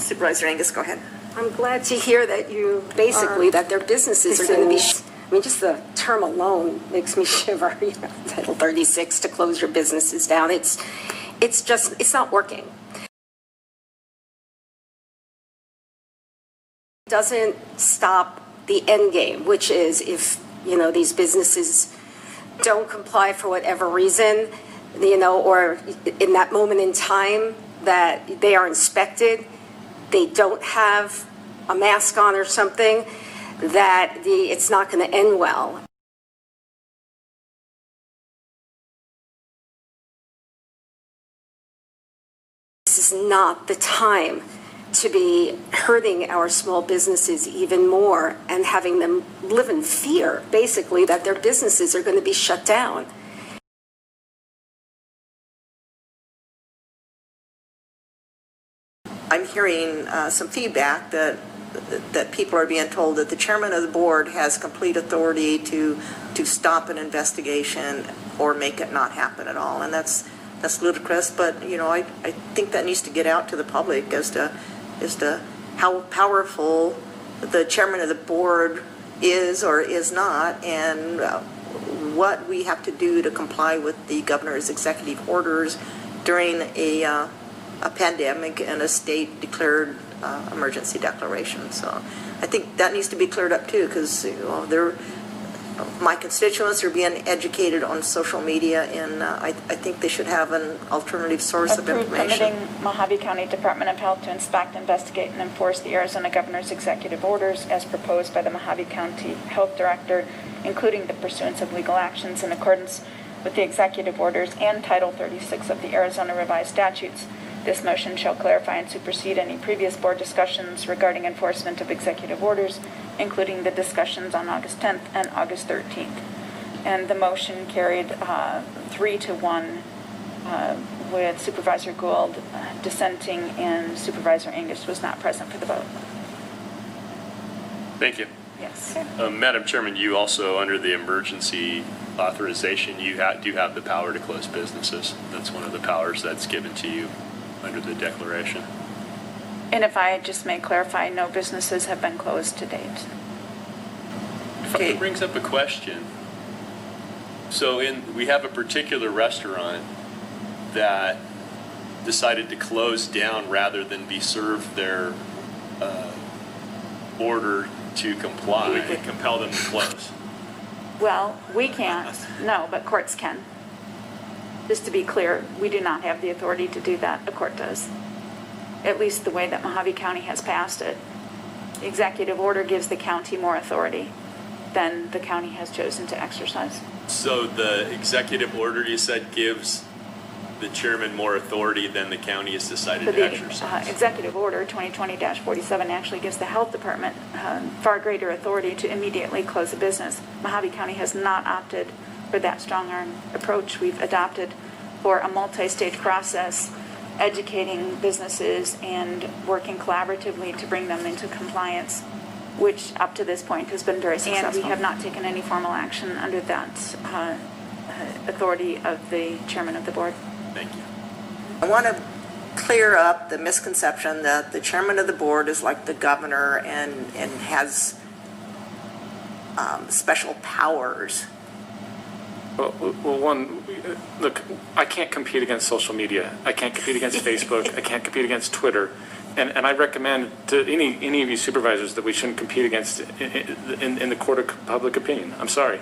Supervisor Angus, go ahead. I'm glad to hear that you basically that their businesses are going to be. I mean, just the term alone makes me shiver. You know, Title 36 to close your businesses down. It's not working. It doesn't stop the end game, which is if these businesses don't comply for whatever reason, or in that moment in time that they are inspected, they don't have a mask on or something, that it's not going to end well. This is not the time to be hurting our small businesses even more and having them live in fear, basically, that their businesses are going to be shut down. I'm hearing some feedback that people are being told that the chairman of the board has complete authority to stop an investigation or make it not happen at all, and that's ludicrous. But I think that needs to get out to the public as to how powerful the chairman of the board is or is not, and what we have to do to comply with the governor's executive orders during a pandemic and a state declared emergency declaration. So I think that needs to be cleared up too, because my constituents are being educated on social media, and I think they should have an alternative source of information. Permitting Mohave County Department of Health to inspect, investigate, and enforce the Arizona Governor's executive orders as proposed by the Mohave County Health Director, including the pursuance of legal actions in accordance with the executive orders and Title 36 of the Arizona Revised Statutes. This motion shall clarify and supersede any previous board discussions regarding enforcement of executive orders, including the discussions on August 10th and August 13th. And the motion carried 3-1 with Supervisor Gould dissenting, and Supervisor Angus was not present for the vote. Thank you. Yes. Madam Chairman, you also, under the emergency authorization, you do have the power to close businesses. That's one of the powers that's given to you under the declaration. And if I just may clarify, no businesses have been closed to date. Okay. It brings up a question. So we have a particular restaurant that decided to close down rather than be served their order to comply. We could compel them to close. Well, we can't, no, but courts can. Just to be clear, we do not have the authority to do that. The court does. At least the way that Mohave County has passed it. The executive order gives the county more authority than the county has chosen to exercise. So the executive order, you said, gives the chairman more authority than the county has decided to exercise? Executive order 2020-47 actually gives the health department far greater authority to immediately close a business. Mohave County has not opted for that strong arm approach. We've adopted for a multi-stage process, educating businesses and working collaboratively to bring them into compliance, which up to this point has been very successful. And we have not taken any formal action under that authority of the chairman of the board. Thank you. I want to clear up the misconception that the chairman of the board is like the governor and has special powers. Well, look, I can't compete against social media. I can't compete against Facebook. I can't compete against Twitter. And I recommend to any of you supervisors that we shouldn't compete against in the court of public opinion. I'm sorry.